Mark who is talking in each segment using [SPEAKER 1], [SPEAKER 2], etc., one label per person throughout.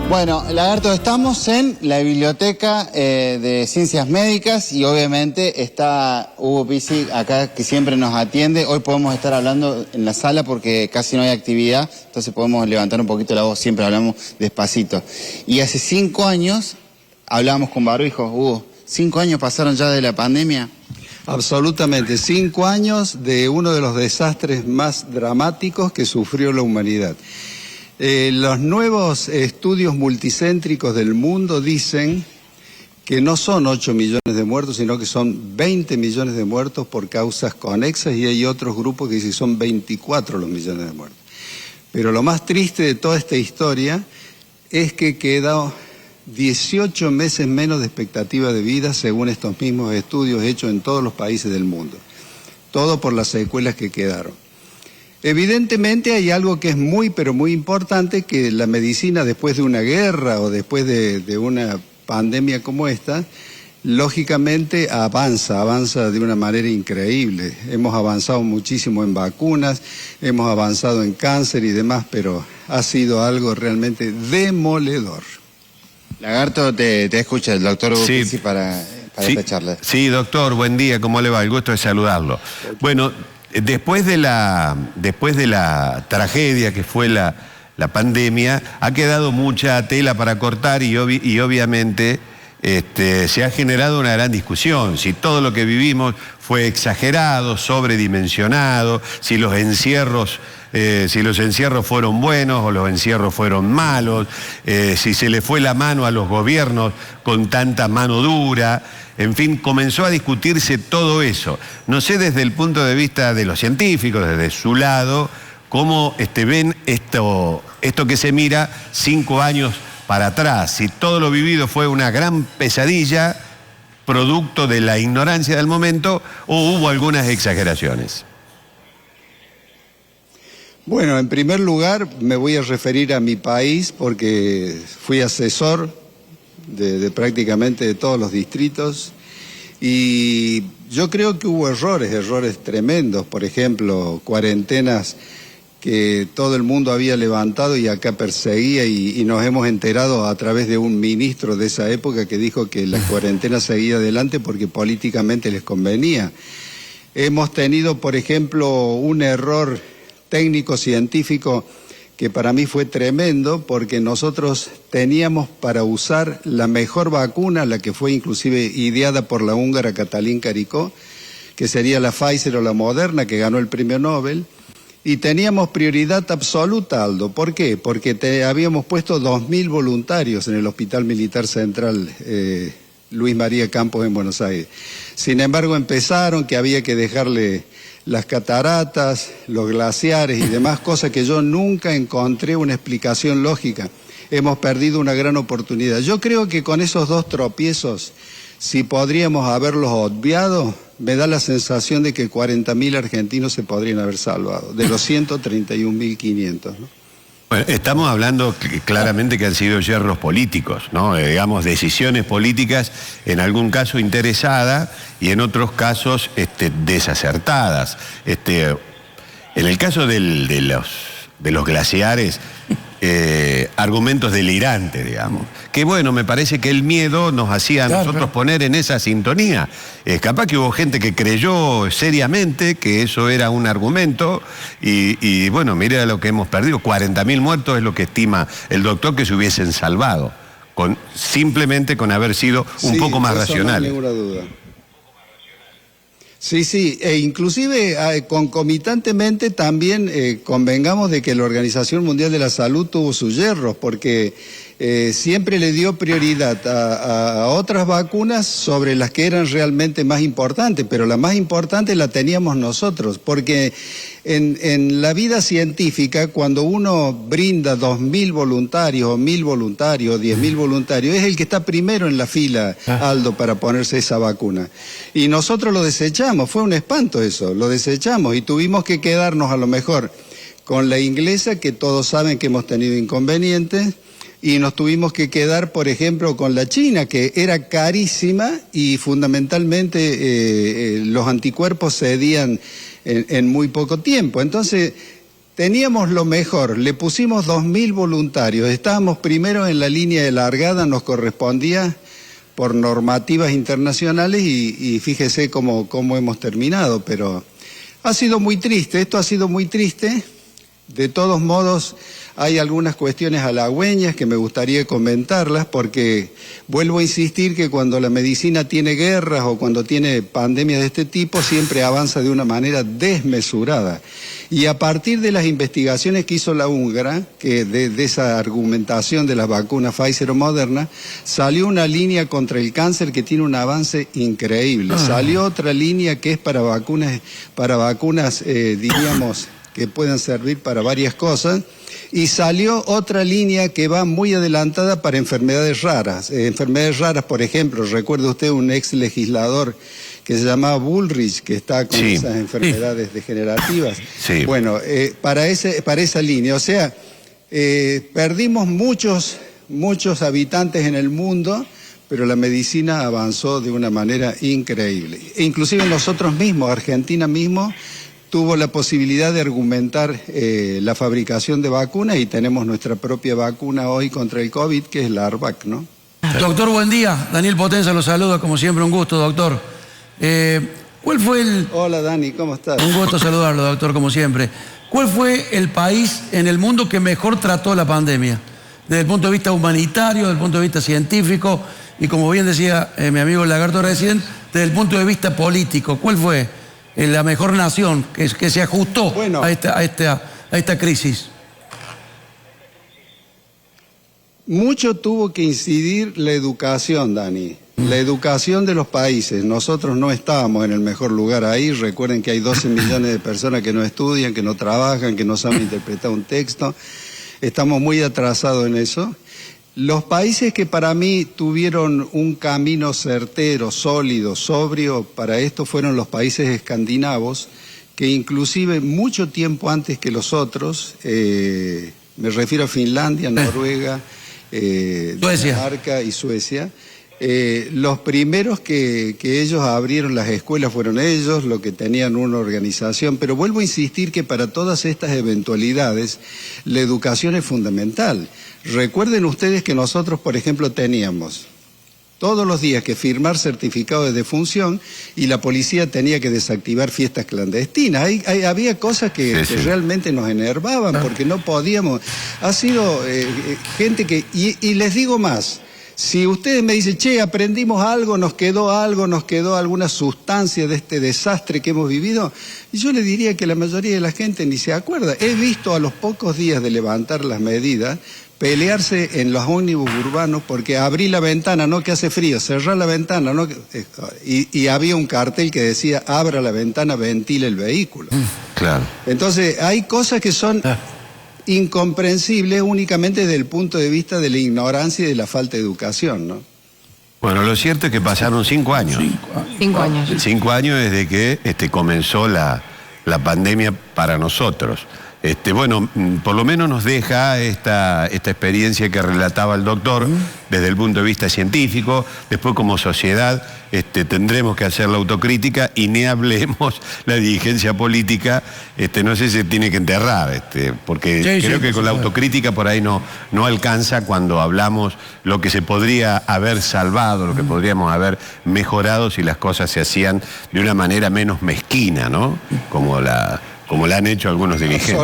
[SPEAKER 1] Bueno, Lagarto, estamos en la Biblioteca de Ciencias Médicas y obviamente está Hugo Pizzi acá que siempre nos atiende. Hoy podemos estar hablando en la sala porque casi no hay actividad, entonces podemos levantar un poquito la voz, siempre hablamos despacito. Y hace 5 años hablábamos con barbijo, Hugo. 5 años pasaron ya de la pandemia.
[SPEAKER 2] Absolutamente, 5 años de uno de los desastres más dramáticos que sufrió la humanidad. Los nuevos estudios multicéntricos del mundo dicen que no son 8 millones de muertos, sino que son 20 millones de muertos por causas conexas, y hay otros grupos que dicen que son 24 los millones de muertos. Pero lo más triste de toda esta historia es que quedó 18 meses menos de expectativa de vida según estos mismos estudios hechos en todos los países del mundo. Todo por las secuelas que quedaron. Evidentemente hay algo que es muy, pero muy importante, que la medicina después de una guerra o después de una pandemia como esta, lógicamente avanza de una manera increíble. Hemos avanzado muchísimo en vacunas, hemos avanzado en cáncer y demás, pero ha sido algo realmente demoledor.
[SPEAKER 1] Lagarto, te escucha el doctor Hugo Pizzi para esta charla.
[SPEAKER 3] Sí, doctor, buen día, ¿cómo le va? El gusto de saludarlo. Bueno, después de la tragedia que fue la pandemia, ha quedado mucha tela para cortar y obviamente se ha generado una gran discusión. Si todo lo que vivimos fue exagerado, sobredimensionado, si los encierros fueron buenos o los encierros fueron malos, si se le fue la mano a los gobiernos con tanta mano dura. En fin, comenzó a discutirse todo eso. No sé desde el punto de vista de los científicos, desde su lado, cómo ven esto que se mira 5 años para atrás. Si todo lo vivido fue una gran pesadilla, producto de la ignorancia del momento, o hubo algunas exageraciones.
[SPEAKER 2] Bueno, en primer lugar me voy a referir a mi país porque fui asesor de prácticamente de todos los distritos, y yo creo que hubo errores tremendos. Por ejemplo, cuarentenas que todo el mundo había levantado y acá perseguía, y nos hemos enterado a través de un ministro de esa época que dijo que la cuarentena seguía adelante porque políticamente les convenía. Hemos tenido, por ejemplo, un error técnico-científico que para mí fue tremendo, porque nosotros teníamos para usar la mejor vacuna, la que fue inclusive ideada por la húngara Katalin Karikó, que sería la Pfizer o la Moderna, que ganó el premio Nobel, y teníamos prioridad absoluta, Aldo. ¿Por qué? Porque habíamos puesto 2.000 voluntarios en el Hospital Militar Central Luis María Campos en Buenos Aires. Sin embargo, empezaron que había que dejarle las cataratas, los glaciares y demás cosas que yo nunca encontré una explicación lógica. Hemos perdido una gran oportunidad. Yo creo que con esos 2 tropiezos, si podríamos haberlos obviado, me da la sensación de que 40.000 argentinos se podrían haber salvado, de los 131.500, ¿no?
[SPEAKER 3] Bueno, estamos hablando claramente que han sido yerros políticos, ¿no? Digamos, decisiones políticas, en algún caso interesadas y en otros casos desacertadas. En el caso de los glaciares, argumentos delirantes, digamos. Que bueno, me parece que el miedo nos hacía a nosotros poner en esa sintonía. Capaz que hubo gente que creyó seriamente que eso era un argumento y bueno, mire lo que hemos perdido. 40.000 muertos es lo que estima el doctor que se hubiesen salvado, simplemente con haber sido un poco más racionales.
[SPEAKER 2] No hay ninguna duda. Sí, e inclusive concomitantemente también convengamos de que la Organización Mundial de la Salud tuvo sus yerros, porque siempre le dio prioridad a otras vacunas sobre las que eran realmente más importantes, pero la más importante la teníamos nosotros, porque en la vida científica, cuando uno brinda 2.000 voluntarios, o 1.000 voluntarios, o 10.000 voluntarios, es el que está primero en la fila, Aldo, para ponerse esa vacuna. Y nosotros lo desechamos, fue un espanto eso, lo desechamos y tuvimos que quedarnos a lo mejor con la inglesa, que todos saben que hemos tenido inconvenientes, y nos tuvimos que quedar, por ejemplo, con la China, que era carísima y fundamentalmente los anticuerpos cedían en muy poco tiempo. Entonces, Teníamos lo mejor, le pusimos 2.000 voluntarios, estábamos primero en la línea de largada, nos correspondía por normativas internacionales y fíjese cómo hemos terminado, pero ha sido muy triste, esto ha sido muy triste. De todos modos, hay algunas cuestiones halagüeñas que me gustaría comentarlas porque vuelvo a insistir que cuando la medicina tiene guerras o cuando tiene pandemias de este tipo siempre avanza de una manera desmesurada. Y a partir de las investigaciones que hizo la húngara, que de esa argumentación de las vacunas Pfizer o Moderna, salió una línea contra el cáncer que tiene un avance increíble. Salió otra línea que es para vacunas diríamos, que pueden servir para varias cosas, y salió otra línea que va muy adelantada para enfermedades raras. Enfermedades raras, por ejemplo, recuerda usted un ex legislador que se llamaba Bullrich, que está con esas enfermedades degenerativas. Sí. Bueno, para esa línea, o sea, perdimos muchos habitantes en el mundo, pero la medicina avanzó de una manera increíble. E inclusive nosotros mismos, Argentina mismo, tuvo la posibilidad de argumentar la fabricación de vacunas y tenemos nuestra propia vacuna hoy contra el COVID, que es la ARVAC, ¿no?
[SPEAKER 4] Doctor, buen día. Daniel Potenza lo saluda, como siempre, un gusto, doctor. ¿Cuál fue el...?
[SPEAKER 2] Hola, Dani, ¿cómo estás?
[SPEAKER 4] Un gusto saludarlo, doctor, como siempre. ¿Cuál fue el país en el mundo que mejor trató la pandemia? Desde el punto de vista humanitario, desde el punto de vista científico y, como bien decía mi amigo el Lagarto recién, desde el punto de vista político. ¿Cuál fue la mejor nación que se ajustó a esta crisis?
[SPEAKER 2] Mucho tuvo que incidir la educación, Dani. La educación de los países. Nosotros no estábamos en el mejor lugar ahí. Recuerden que hay 12 millones de personas que no estudian, que no trabajan, que no saben interpretar un texto. Estamos muy atrasados en eso. Los países que para mí tuvieron un camino certero, sólido, sobrio para esto fueron los países escandinavos, que inclusive mucho tiempo antes que los otros, me refiero a Finlandia, Noruega, Dinamarca y Suecia, los primeros que ellos abrieron las escuelas fueron ellos, los que tenían una organización, pero vuelvo a insistir que para todas estas eventualidades la educación es fundamental. Recuerden ustedes que nosotros, por ejemplo, teníamos todos los días que firmar certificado de defunción y la policía tenía que desactivar fiestas clandestinas. Había cosas que realmente nos enervaban porque no podíamos. Ha sido gente que... Y les digo más, si ustedes me dicen, che, aprendimos algo, nos quedó alguna sustancia de este desastre que hemos vivido, y yo le diría que la mayoría de la gente ni se acuerda. He visto a los pocos días de levantar las medidas pelearse en los ómnibus urbanos porque abrí la ventana, no que hace frío, cerrar la ventana, no y había un cartel que decía abra la ventana, ventile el vehículo.
[SPEAKER 3] Claro.
[SPEAKER 2] Entonces hay cosas que son incomprensibles únicamente desde el punto de vista de la ignorancia y de la falta de educación, ¿no?
[SPEAKER 3] Bueno, lo cierto es que pasaron 5 años.
[SPEAKER 5] 5 años.
[SPEAKER 3] 5 años desde que comenzó la pandemia para nosotros. Bueno, por lo menos nos deja esta experiencia que relataba el doctor desde el punto de vista científico. Después, como sociedad, tendremos que hacer la autocrítica y ni hablemos la dirigencia política. No sé si se tiene que enterrar, porque creo que con la autocrítica por ahí no alcanza cuando hablamos lo que se podría haber salvado, lo que podríamos haber mejorado si las cosas se hacían de una manera menos mezquina, ¿no? Como la han hecho algunos dirigentes.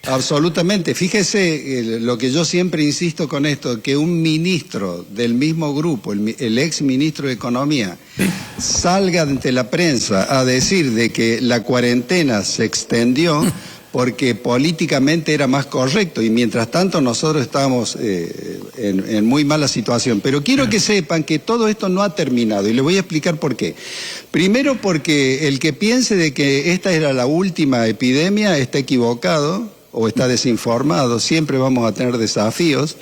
[SPEAKER 3] Absolutamente. Fíjese lo que yo siempre insisto con esto, que un ministro del mismo grupo, el ex ministro de Economía, salga ante la prensa a decir de que la cuarentena se extendió porque políticamente era más correcto y mientras tanto nosotros estábamos en muy mala situación. Pero quiero que sepan que todo esto no ha terminado y les voy a explicar por qué. Primero porque el que piense de que esta era la última epidemia está equivocado o está desinformado, siempre vamos a tener desafíos.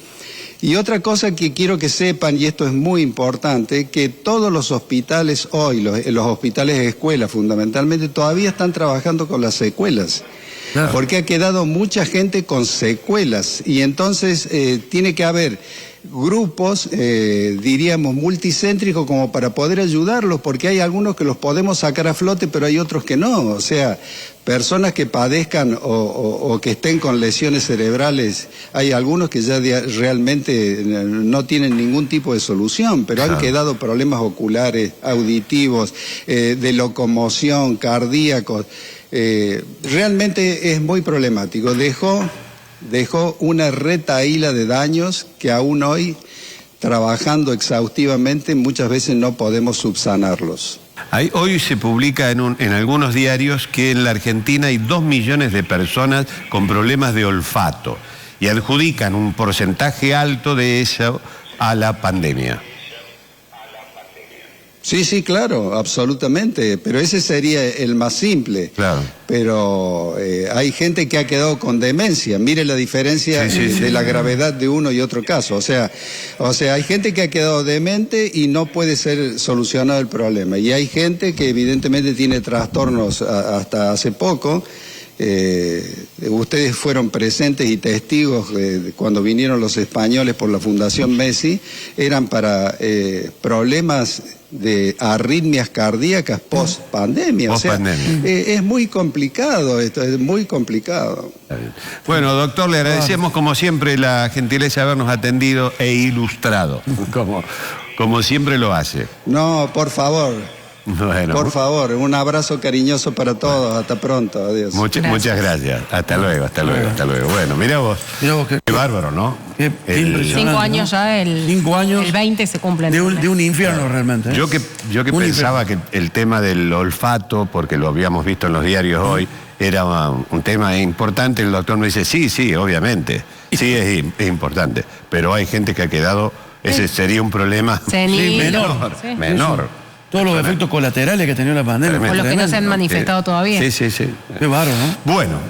[SPEAKER 3] Y otra cosa que quiero que sepan, y esto es muy importante, que todos los hospitales hoy, los hospitales de escuela fundamentalmente, todavía están trabajando con las secuelas.
[SPEAKER 4] Claro.
[SPEAKER 2] porque ha quedado mucha gente con secuelas y entonces tiene que haber grupos, diríamos, multicéntricos como para poder ayudarlos, porque hay algunos que los podemos sacar a flote, pero hay otros que no. O sea, personas que padezcan o que estén con lesiones cerebrales, hay algunos que ya realmente no tienen ningún tipo de solución, pero han quedado problemas oculares, auditivos, de locomoción, cardíacos. Realmente es muy problemático. Dejó una retahíla de daños que aún hoy, trabajando exhaustivamente, muchas veces no podemos subsanarlos.
[SPEAKER 3] Hoy se publica en algunos diarios que en la Argentina hay 2 millones de personas con problemas de olfato y adjudican un porcentaje alto de eso a la pandemia.
[SPEAKER 2] Sí, claro, absolutamente, pero ese sería el más simple.
[SPEAKER 3] Claro.
[SPEAKER 2] Pero hay gente que ha quedado con demencia. Mire la diferencia de la gravedad de uno y otro caso. O sea, hay gente que ha quedado demente y no puede ser solucionado el problema. Y hay gente que evidentemente tiene trastornos hasta hace poco. Ustedes fueron presentes y testigos cuando vinieron los españoles por la Fundación Messi, eran para problemas de arritmias cardíacas post pandemia. O sea, es muy complicado esto, es muy complicado.
[SPEAKER 3] Bueno, doctor, le agradecemos como siempre la gentileza de habernos atendido e ilustrado, como siempre lo hace.
[SPEAKER 2] No, por favor.
[SPEAKER 3] Bueno.
[SPEAKER 2] Por favor, un abrazo cariñoso para todos. Hasta pronto. Adiós.
[SPEAKER 3] Muchas gracias. Hasta luego. Bueno, mirá vos qué bárbaro, ¿no?
[SPEAKER 4] Qué impresionante,
[SPEAKER 5] 5 años, ¿no? Ya
[SPEAKER 4] 5 años
[SPEAKER 5] el 20 se cumplen.
[SPEAKER 4] de un infierno realmente.
[SPEAKER 3] Yo que pensaba que el tema del olfato, porque lo habíamos visto en los diarios hoy, era un tema importante. El doctor me dice, sí, obviamente. Sí, es importante. Pero hay gente que ha quedado, ese sería un problema menor.
[SPEAKER 4] Todos los efectos colaterales que ha tenido la pandemia.
[SPEAKER 5] O los que no se han manifestado todavía.
[SPEAKER 3] Sí.
[SPEAKER 4] Qué bárbaro, ¿no?
[SPEAKER 3] Bueno,